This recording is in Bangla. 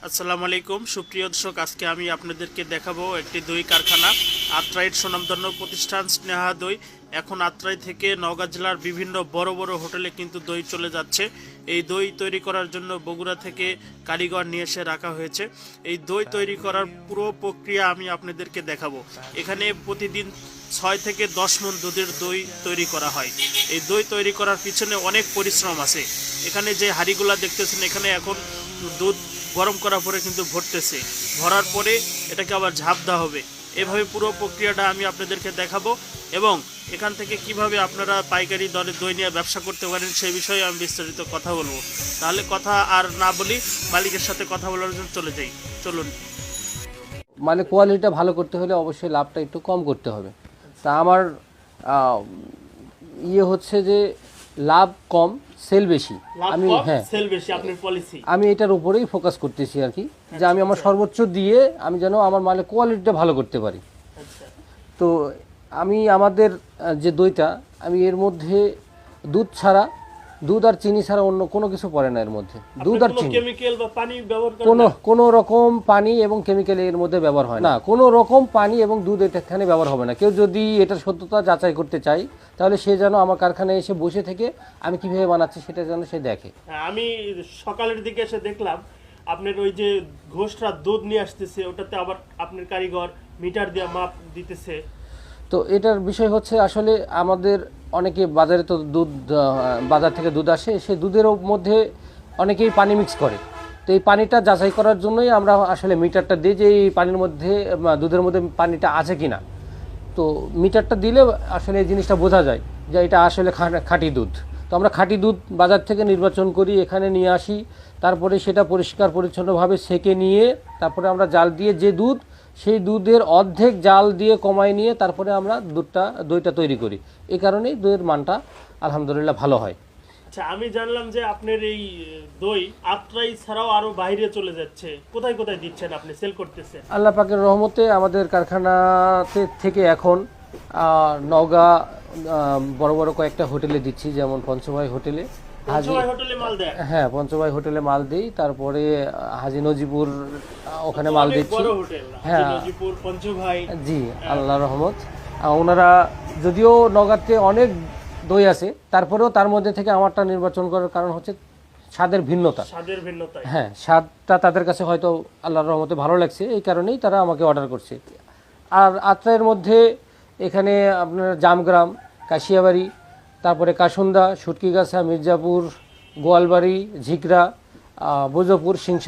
আসসালামু আলাইকুম সুপ্রিয় দর্শক, আজকে আমি আপনাদেরকে দেখাবো একটি দই কারখানা। আত্রাইড সুনামধন্য প্রতিষ্ঠান স্নেহা দই এখন আত্রাই থেকে নওগাঁ জেলার বিভিন্ন বড় বড় হোটেলে কিন্তু দই চলে যাচ্ছে। এই দই তৈরি করার জন্য বগুড়া থেকে কারিগর নিয়ে এসে রাখা হয়েছে। এই দই তৈরি করার পুরো প্রক্রিয়া আমি আপনাদেরকে দেখাবো। এখানে প্রতিদিন 6 থেকে 10 মণ দুধের দই তৈরি করা হয়। এই দই তৈরি করার পিছনে অনেক পরিশ্রম আছে। এখানে যে হাঁড়িগুলা দেখতেছেন, এখানে এখন দুধ গরম করার পরে কিন্তু ভরতেছে, ভরার পরে এটাকে আবার ঝাঁপ দেওয়া হবে। এভাবে পুরো প্রক্রিয়াটা আমি আপনাদেরকে দেখাবো এবং এখান থেকে কিভাবে আপনারা পাইকারি দরে দই নিয়ে ব্যবসা করতে পারেন সেই বিষয়ে আমি বিস্তারিত কথা বলবো। তাহলে কথা আর না বলি, মালিকের সাথে কথা বলার জন্য চলে যাই, চলুন। মানে কোয়ালিটিটা ভালো করতে হলে অবশ্যই লাভটা একটু কম করতে হবে। তা আমার আহ, হচ্ছে যে লাভ কম সেল বেশি। আমি সেল বেশি আপনার পলিসি। আমি এটার উপরেই ফোকাস করতেছি আর কি, যে আমি আমার সর্বোচ্চ দিয়ে আমি যেন আমার মানে কোয়ালিটিটা ভালো করতে পারি। তো আমি আমাদের যে দইটা আমি এর মধ্যে দুধ ছাড়া, দুধ আর চিনি ছাড়া অন্য কোনো কিছু পড়ে না এর মধ্যে। দুধ আর চিনি, কেমিক্যাল বা পানি ব্যবহার করেন কোনো না? কোনো রকম পানি এবং কেমিক্যাল এর মধ্যে ব্যবহার হয় না। কোনো রকম পানি এবং দুধ এখানে ব্যবহার হবে না। কেউ যদি এটার সত্যতা যাচাই করতে চায় তাহলে সে যেন আমার কারখানায় এসে বসে থেকে আমি কিভাবে বানাচ্ছি সেটা যেন সে দেখে। হ্যাঁ, আমি সকালের দিকে এসে দেখলাম আপনার ওই যে ঘোষরা দুধ নিয়ে আসতেছে, ওটাতে আবার আপনার কারিগর মিটার দিয়ে মাপ দিতেছে। তো এটার বিষয় হচ্ছে আসলে আমাদের অনেকে বাজারে তো দুধ বাজার থেকে দুধ আসে, সেই দুধের মধ্যে অনেকেই পানি মিক্স করে। তো এই পানিটা যাচাই করার জন্যই আমরা আসলে মিটারটা দিই, যে এই পানির মধ্যে দুধের মধ্যে পানিটা আছে কিনা। তো মিটারটা দিলে আসলে এই জিনিসটা বোঝা যায় যে এটা আসলে খাঁটি দুধ। তো আমরা খাঁটি দুধ বাজার থেকে নির্বাচন করি, এখানে নিয়ে আসি, তারপরে সেটা পরিষ্কার পরিচ্ছন্নভাবে সেকে নিয়ে তারপরে আমরা জাল দিয়ে যে দুধ, সেই দুধের অর্ধেক জাল দিয়ে কমায় নিয়ে তারপরে আমরা দইটা তৈরি করি। এই কারণেই দইয়ের মানটা আলহামদুলিল্লাহ ভালো হয়। আচ্ছা, আমি জানলাম যে আপনার এই দই আত্রাই ছাড়াও আরো বাইরে চলে যাচ্ছে। কোথায় কোথায় দিচ্ছেন আপনি, সেল করতেছেন? আল্লাহ পাকের রহমতে আমাদের কারখানাতে থেকে এখন নওগাঁ বড় বড় কয়েকটা হোটেলে দিচ্ছি, যেমন পঞ্চভাই হোটেলে, হোটেলে মাল দেয়? হ্যাঁ পঞ্চভাই হোটেলে মাল দিই। তারপরে হাজি নজিপুর ওখানে মাল দিচ্ছি। হ্যাঁ নজিপুর, পঞ্চভাই। জি, আল্লাহ রহমত। ওনারা যদিও নওগাঁতে অনেক দই আছে, তারপরেও তার মধ্যে থেকে আমারটা নির্বাচন করার কারণ হচ্ছে স্বাদের ভিন্নতা। হ্যাঁ, স্বাদটা তাদের কাছে হয়তো আল্লাহর রহমতে ভালো লাগছে, এই কারণেই তারা আমাকে অর্ডার করছে। আর আত্রাইয়ের মধ্যে এখানে আপনার জামগ্রাম, কাশিয়াবাড়ি, তারপরে কাসুন্দা, সুটকিগাছা, মির্জাপুর, গোয়ালবাড়ি, ঝিকরা, বোজপুর, সিংসা